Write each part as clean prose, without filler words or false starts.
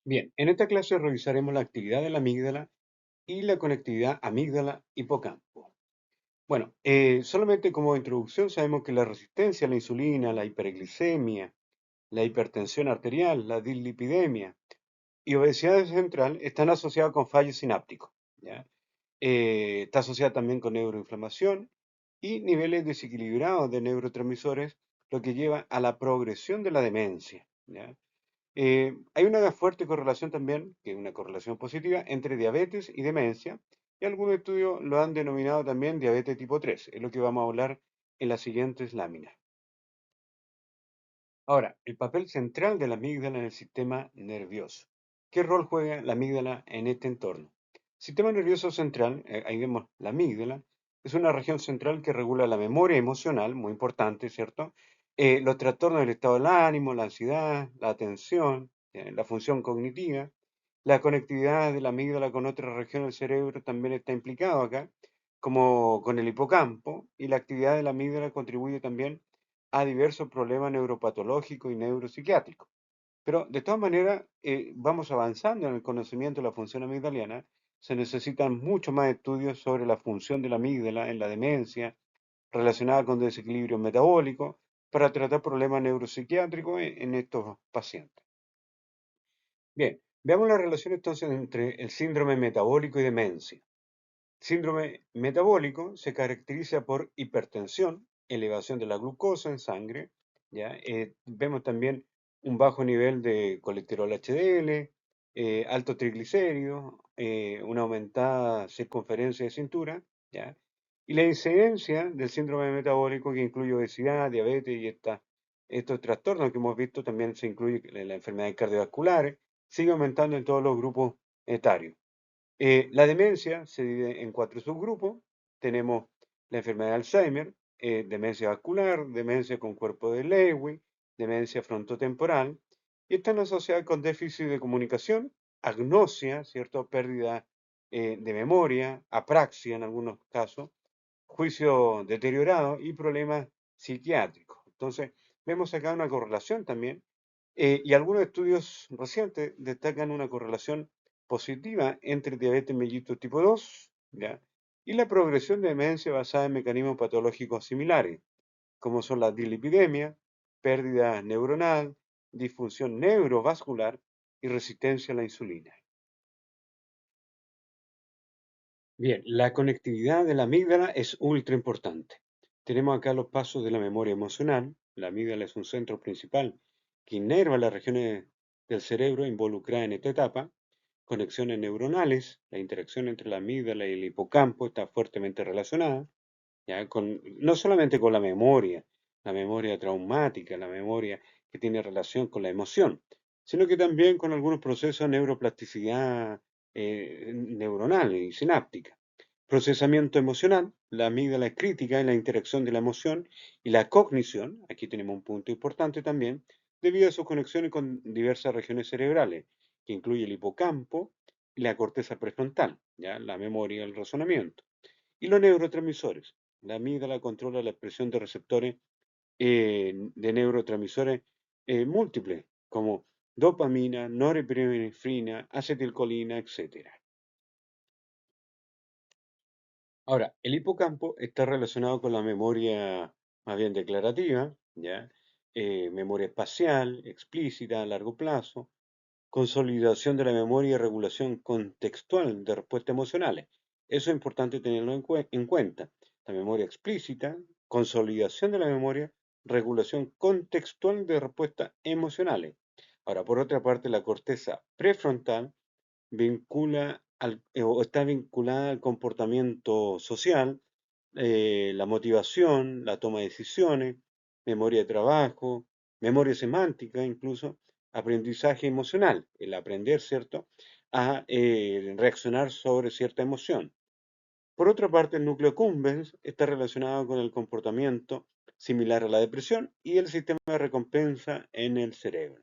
Bien, en esta clase revisaremos la actividad de la amígdala y la conectividad amígdala-hipocampo. Bueno, solamente como introducción sabemos que la resistencia a la insulina, la hiperglicemia, la hipertensión arterial, la dislipidemia y obesidad central están asociadas con fallos sinápticos, ¿ya? Está asociada también con neuroinflamación y niveles desequilibrados de neurotransmisores, lo que lleva a la progresión de la demencia, ¿ya? Hay una fuerte correlación también, que es una correlación positiva, entre diabetes y demencia, y algunos estudios lo han denominado también diabetes tipo 3, es lo que vamos a hablar en las siguientes láminas. Ahora, el papel central de la amígdala en el sistema nervioso. ¿Qué rol juega la amígdala en este entorno? Sistema nervioso central, ahí vemos la amígdala, es una región central que regula la memoria emocional, muy importante, ¿cierto? Los trastornos del estado del ánimo, la ansiedad, la atención, la función cognitiva, la conectividad de la amígdala con otras regiones del cerebro también está implicado acá, como con el hipocampo, y la actividad de la amígdala contribuye también a diversos problemas neuropatológicos y neuropsiquiátricos. Pero de todas maneras, vamos avanzando en el conocimiento de la función amigdaliana. Se necesitan mucho más estudios sobre la función de la amígdala en la demencia relacionada con desequilibrio metabólico para tratar problemas neuropsiquiátricos en estos pacientes. Bien, veamos la relación entonces entre el síndrome metabólico y demencia. Síndrome metabólico se caracteriza por hipertensión, elevación de la glucosa en sangre, ¿ya? Vemos también un bajo nivel de colesterol HDL, alto triglicéridos, una aumentada circunferencia de cintura, ¿ya? Y la incidencia del síndrome metabólico, que incluye obesidad, diabetes y estos trastornos que hemos visto, también se incluye la enfermedades cardiovasculares, sigue aumentando en todos los grupos etarios. La demencia se divide en cuatro subgrupos. Tenemos la enfermedad de Alzheimer, demencia vascular, demencia con cuerpo de Lewy, demencia frontotemporal, y están asociadas con déficit de comunicación, agnosia, ¿cierto? Pérdida de memoria, apraxia en algunos casos, juicio deteriorado y problemas psiquiátricos. Entonces, vemos acá una correlación también, y algunos estudios recientes destacan una correlación positiva entre diabetes mellitus tipo 2, ¿ya? Y la progresión de demencia basada en mecanismos patológicos similares, como son la dislipidemia, pérdida neuronal, disfunción neurovascular y resistencia a la insulina. Bien, la conectividad de la amígdala es ultra importante. Tenemos acá los pasos de la memoria emocional. La amígdala es un centro principal que inerva las regiones del cerebro involucradas en esta etapa. Conexiones neuronales, la interacción entre la amígdala y el hipocampo está fuertemente relacionada, ¿ya? No solamente con la memoria traumática, la memoria que tiene relación con la emoción, sino que también con algunos procesos de neuroplasticidad neuronal y sináptica. Procesamiento emocional, la amígdala es crítica en la interacción de la emoción y la cognición, aquí tenemos un punto importante también, debido a sus conexiones con diversas regiones cerebrales, que incluye el hipocampo y la corteza prefrontal, ¿ya? La memoria y el razonamiento. Y los neurotransmisores. La amígdala controla la expresión de receptores de neurotransmisores múltiples, como dopamina, norepinefrina, acetilcolina, etcétera. Ahora, el hipocampo está relacionado con la memoria más bien declarativa, ¿ya? Memoria espacial, explícita a largo plazo, consolidación de la memoria y regulación contextual de respuestas emocionales. Eso es importante tenerlo en cuenta. La memoria explícita, consolidación de la memoria, regulación contextual de respuestas emocionales. Ahora, por otra parte, la corteza prefrontal o está vinculada al comportamiento social, la motivación, la toma de decisiones, memoria de trabajo, memoria semántica incluso, aprendizaje emocional, el aprender, ¿cierto?, a reaccionar sobre cierta emoción. Por otra parte, el núcleo accumbens está relacionado con el comportamiento similar a la depresión y el sistema de recompensa en el cerebro.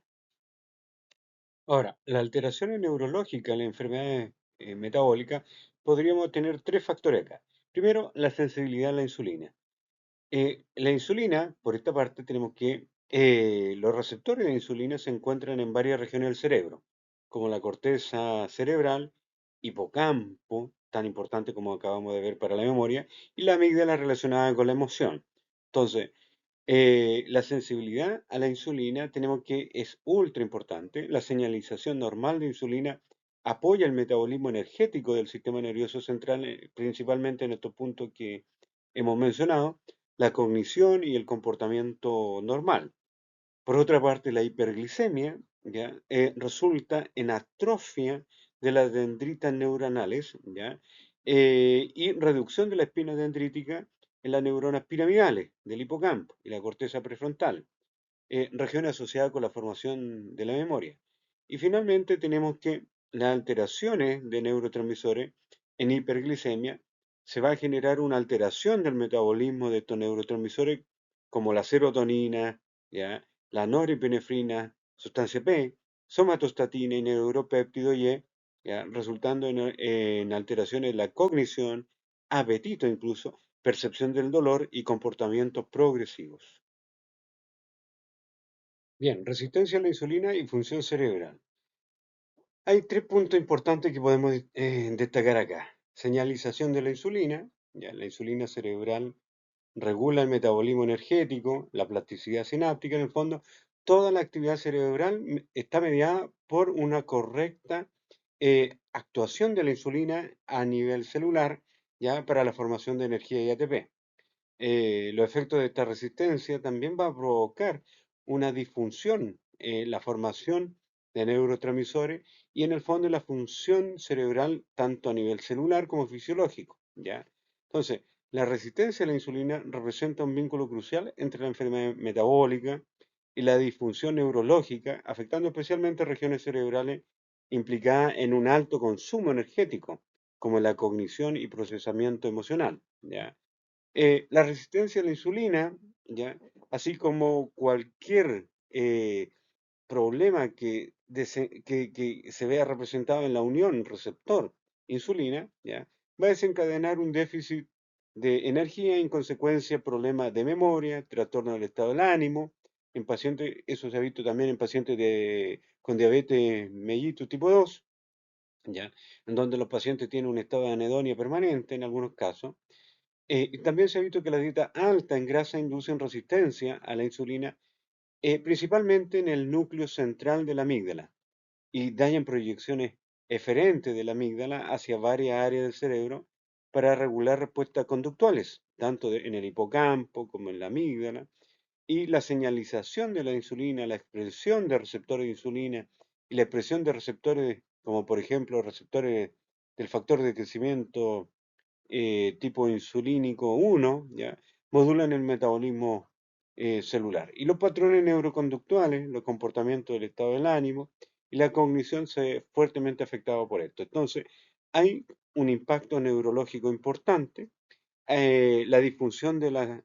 Ahora, la alteración neurológica en la enfermedad metabólica, podríamos tener tres factores acá. Primero, la sensibilidad a la insulina. La insulina, por esta parte, tenemos que los receptores de insulina se encuentran en varias regiones del cerebro, como la corteza cerebral, hipocampo, tan importante como acabamos de ver para la memoria, y la amígdala relacionada con la emoción. Entonces, la sensibilidad a la insulina tenemos que es ultra importante. La señalización normal de insulina apoya el metabolismo energético del sistema nervioso central, principalmente en estos puntos que hemos mencionado, la cognición y el comportamiento normal. Por otra parte, la hiperglicemia ¿ya? Resulta en atrofia de las dendritas neuronales ¿ya? Y reducción de la espina dendrítica en las neuronas piramidales del hipocampo y la corteza prefrontal, región asociada con la formación de la memoria. Y finalmente tenemos que las alteraciones de neurotransmisores en hiperglicemia se va a generar una alteración del metabolismo de estos neurotransmisores como la serotonina, ¿ya? La norepinefrina, sustancia P, somatostatina y neuropéptido Y, ¿ya? Resultando en alteraciones en la cognición, apetito incluso, percepción del dolor y comportamientos progresivos. Bien, resistencia a la insulina y función cerebral. Hay tres puntos importantes que podemos destacar acá. Señalización de la insulina. Ya, la insulina cerebral regula el metabolismo energético, la plasticidad sináptica, en el fondo, toda la actividad cerebral está mediada por una correcta actuación de la insulina a nivel celular, ya para la formación de energía y ATP. Los efectos de esta resistencia también va a provocar una disfunción en la formación de neurotransmisores y en el fondo la función cerebral tanto a nivel celular como fisiológico, ¿ya? Entonces, la resistencia a la insulina representa un vínculo crucial entre la enfermedad metabólica y la disfunción neurológica, afectando especialmente regiones cerebrales implicadas en un alto consumo energético, como la cognición y procesamiento emocional, ¿ya? La resistencia a la insulina, ¿ya? Así como cualquier problema que se vea representado en la unión receptor-insulina, ¿ya? Va a desencadenar un déficit de energía y en consecuencia problemas de memoria, trastorno del estado del ánimo, en pacientes, eso se ha visto también en pacientes con diabetes mellitus tipo 2, ¿ya? En donde los pacientes tienen un estado de anedonia permanente en algunos casos, también se ha visto que la dieta alta en grasa induce resistencia a la insulina, principalmente en el núcleo central de la amígdala, y dañan proyecciones eferentes de la amígdala hacia varias áreas del cerebro para regular respuestas conductuales, tanto en el hipocampo como en la amígdala, y la señalización de la insulina, la expresión de receptores de insulina y la expresión de receptores, como por ejemplo receptores del factor de crecimiento tipo insulínico 1, ¿ya? Modulan el metabolismo celular. Y los patrones neuroconductuales, los comportamientos del estado del ánimo y la cognición se ve fuertemente afectados por esto. Entonces, hay un impacto neurológico importante. La disfunción de la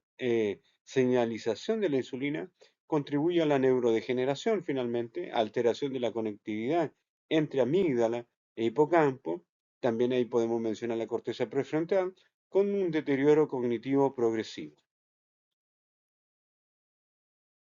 señalización de la insulina contribuye a la neurodegeneración, finalmente, alteración de la conectividad entre amígdala e hipocampo. También ahí podemos mencionar la corteza prefrontal con un deterioro cognitivo progresivo.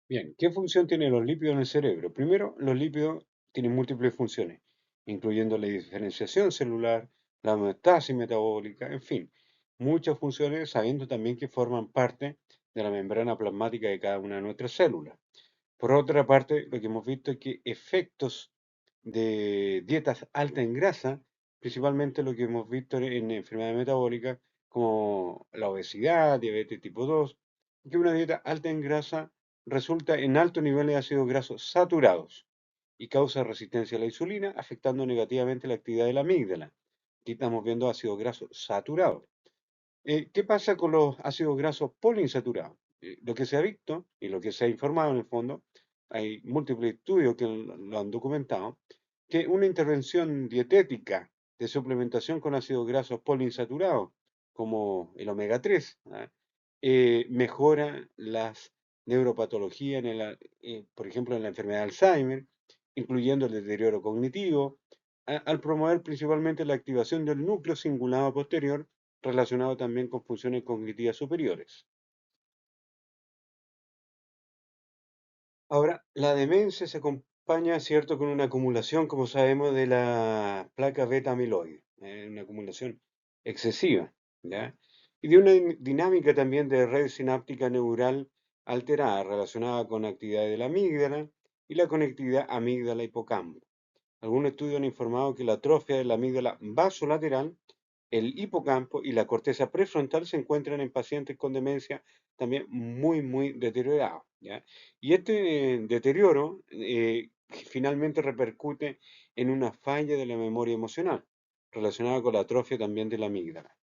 Bien, ¿qué función tienen los lípidos en el cerebro? Primero, los lípidos tienen múltiples funciones, incluyendo la diferenciación celular, la homeostasis metabólica, en fin, muchas funciones, sabiendo también que forman parte de la membrana plasmática de cada una de nuestras células. Por otra parte, lo que hemos visto es que efectos de dietas altas en grasa, principalmente lo que hemos visto en enfermedades metabólicas como la obesidad, diabetes tipo 2, que una dieta alta en grasa resulta en altos niveles de ácidos grasos saturados y causa resistencia a la insulina, afectando negativamente la actividad de la amígdala. Aquí estamos viendo ácidos grasos saturados. ¿Qué pasa con los ácidos grasos poliinsaturados? Lo que se ha visto y lo que se ha informado en el fondo, hay múltiples estudios que lo han documentado, que una intervención dietética de suplementación con ácidos grasos poliinsaturados, como el omega 3, ¿ah? Mejora las neuropatologías, por ejemplo, en la enfermedad de Alzheimer, incluyendo el deterioro cognitivo, al promover principalmente la activación del núcleo cingulado posterior relacionado también con funciones cognitivas superiores. Ahora, la demencia se acompaña, ¿cierto?, con una acumulación, como sabemos, de la placa beta amiloide, una acumulación excesiva, ¿ya? Y de una dinámica también de red sináptica neural alterada, relacionada con actividades de la amígdala y la conectividad amígdala-hipocampo. Algunos estudios han informado que la atrofia de la amígdala vasolateral, el hipocampo y la corteza prefrontal se encuentran en pacientes con demencia también muy deteriorados, ¿ya? Y este deterioro finalmente repercute en una falla de la memoria emocional, relacionada con la atrofia también de la amígdala.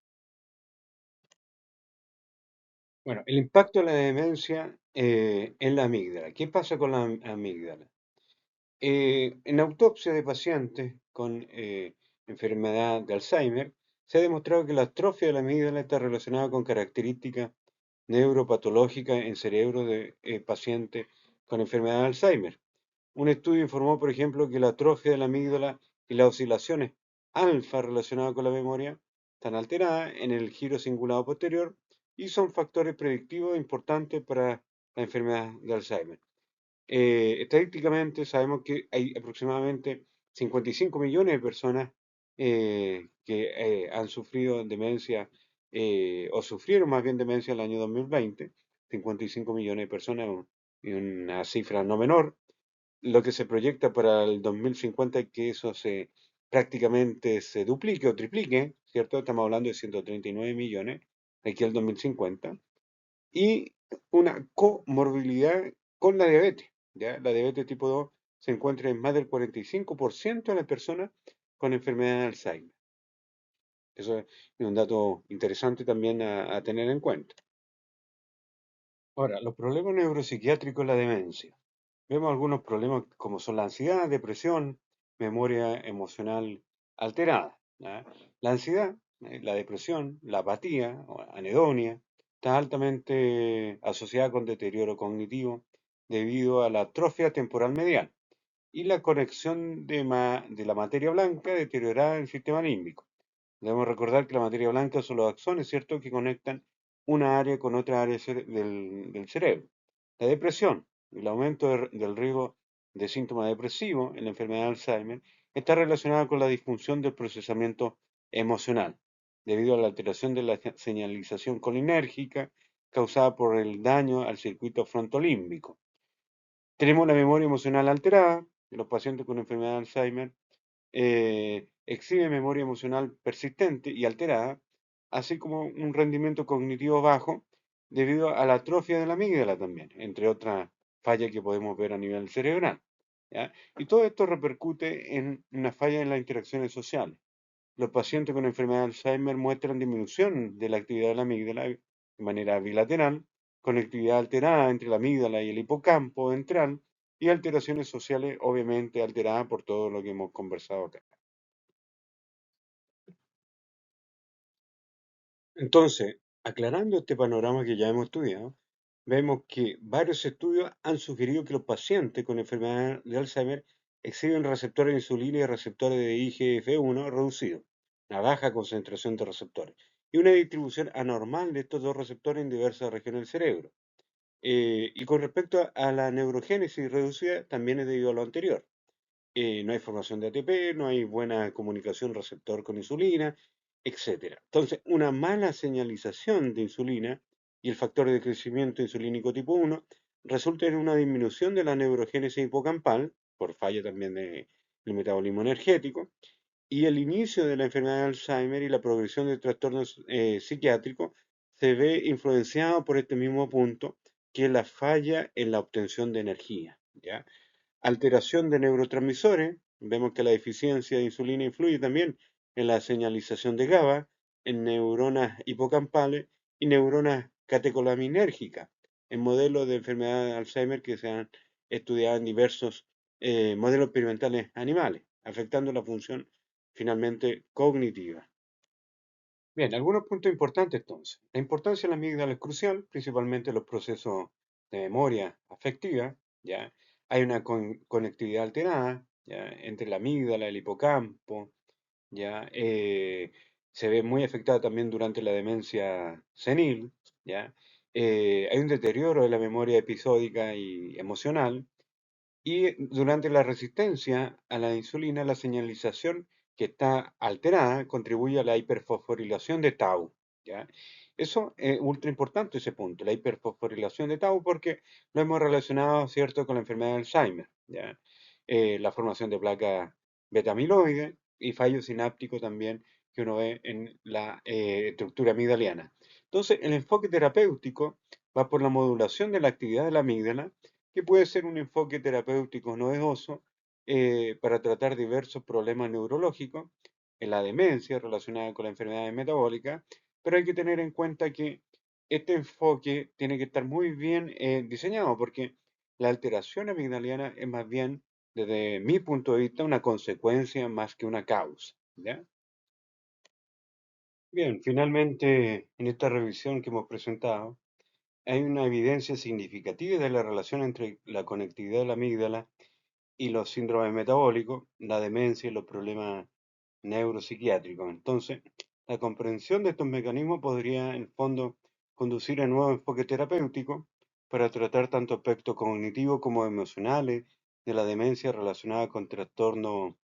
Bueno, el impacto de la demencia en la amígdala. ¿Qué pasa con la amígdala? En autopsia de pacientes con enfermedad de Alzheimer, se ha demostrado que la atrofia de la amígdala está relacionada con características neuropatológicas en cerebros de pacientes con enfermedad de Alzheimer. Un estudio informó, por ejemplo, que la atrofia de la amígdala y las oscilaciones alfa relacionadas con la memoria están alteradas en el giro cingulado posterior y son factores predictivos importantes para la enfermedad de Alzheimer. Estadísticamente sabemos que hay aproximadamente 55 millones de personas que han sufrido demencia o sufrieron más bien demencia el año 2020, 55 millones de personas, y una cifra no menor. Lo que se proyecta para el 2050 es que eso se prácticamente se duplique o triplique, ¿cierto? Estamos hablando de 139 millones de aquí al 2050 y una comorbilidad con la diabetes. ¿Ya? La diabetes tipo 2 se encuentra en más del 45% de las personas con enfermedad de Alzheimer. Eso es un dato interesante también a tener en cuenta. Ahora, los problemas neuropsiquiátricos en la demencia. Vemos algunos problemas como son la ansiedad, depresión, memoria emocional alterada. ¿Ya? La ansiedad, la depresión, la apatía o anedonia está altamente asociada con deterioro cognitivo debido a la atrofia temporal medial y la conexión de la materia blanca deteriorada en el sistema límbico. Debemos recordar que la materia blanca son los axones, ¿cierto?, que conectan una área con otra área del cerebro. La depresión, el aumento del riesgo de síntomas depresivos en la enfermedad de Alzheimer, está relacionada con la disfunción del procesamiento emocional, debido a la alteración de la señalización colinérgica causada por el daño al circuito frontolímbico. Tenemos la memoria emocional alterada, los pacientes con enfermedad de Alzheimer exhibe memoria emocional persistente y alterada, así como un rendimiento cognitivo bajo debido a la atrofia de la amígdala también, entre otras fallas que podemos ver a nivel cerebral. ¿Ya? Y todo esto repercute en una falla en las interacciones sociales. Los pacientes con enfermedad de Alzheimer muestran disminución de la actividad de la amígdala de manera bilateral, conectividad alterada entre la amígdala y el hipocampo ventral y alteraciones sociales obviamente alteradas por todo lo que hemos conversado acá. Entonces, aclarando este panorama que ya hemos estudiado, vemos que varios estudios han sugerido que los pacientes con enfermedad de Alzheimer exhiben receptores de insulina y receptores de IGF-1 reducidos, una baja concentración de receptores, y una distribución anormal de estos dos receptores en diversas regiones del cerebro. Y con respecto a la neurogénesis reducida, también es debido a lo anterior. No hay formación de ATP, no hay buena comunicación receptor con insulina, etcétera. Entonces, una mala señalización de insulina y el factor de crecimiento insulínico tipo 1 resulta en una disminución de la neurogénesis hipocampal, por falla también del metabolismo energético, y el inicio de la enfermedad de Alzheimer y la progresión de trastornos psiquiátricos se ve influenciado por este mismo punto, que es la falla en la obtención de energía. ¿Ya? Alteración de neurotransmisores. Vemos que la deficiencia de insulina influye también en la señalización de GABA en neuronas hipocampales y neuronas catecolaminérgicas, en modelos de enfermedad de Alzheimer que se han estudiado en diversos modelos experimentales animales, afectando la función finalmente cognitiva. Bien, algunos puntos importantes entonces. La importancia de la amígdala es crucial, principalmente en los procesos de memoria afectiva, ¿ya? Hay una conectividad alterada, ¿ya? Entre la amígdala, el hipocampo, ¿ya? Se ve muy afectada también durante la demencia senil, ¿ya? Hay un deterioro de la memoria episódica y emocional, Y durante la resistencia a la insulina, la señalización que está alterada contribuye a la hiperfosforilación de tau, ¿ya? Eso es ultra importante ese punto, la hiperfosforilación de tau, porque lo hemos relacionado, ¿cierto?, con la enfermedad de Alzheimer, ¿ya? La formación de placas beta amiloide y fallo sináptico también que uno ve en la estructura amigdaliana. Entonces, el enfoque terapéutico va por la modulación de la actividad de la amígdala, que puede ser un enfoque terapéutico novedoso para tratar diversos problemas neurológicos en la demencia relacionada con la enfermedad metabólica, pero hay que tener en cuenta que este enfoque tiene que estar muy bien diseñado porque la alteración amigdaliana es más bien, desde mi punto de vista, una consecuencia más que una causa, ¿ya? Bien, finalmente, en esta revisión que hemos presentado, hay una evidencia significativa de la relación entre la conectividad de la amígdala y los síndromes metabólicos, la demencia y los problemas neuropsiquiátricos. Entonces, la comprensión de estos mecanismos podría, en el fondo, conducir a nuevos enfoques terapéuticos para tratar tanto aspectos cognitivos como emocionales de la demencia relacionada con trastornos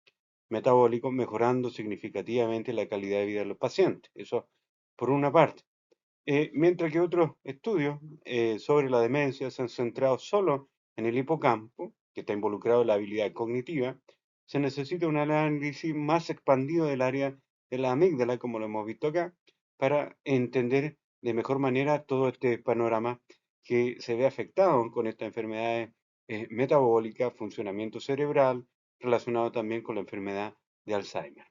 metabólicos, mejorando significativamente la calidad de vida de los pacientes. Eso por una parte. Mientras que otros estudios sobre la demencia se han centrado solo en el hipocampo, que está involucrado en la habilidad cognitiva, se necesita un análisis más expandido del área de la amígdala, como lo hemos visto acá, para entender de mejor manera todo este panorama que se ve afectado con estas enfermedades metabólicas, funcionamiento cerebral, relacionado también con la enfermedad de Alzheimer.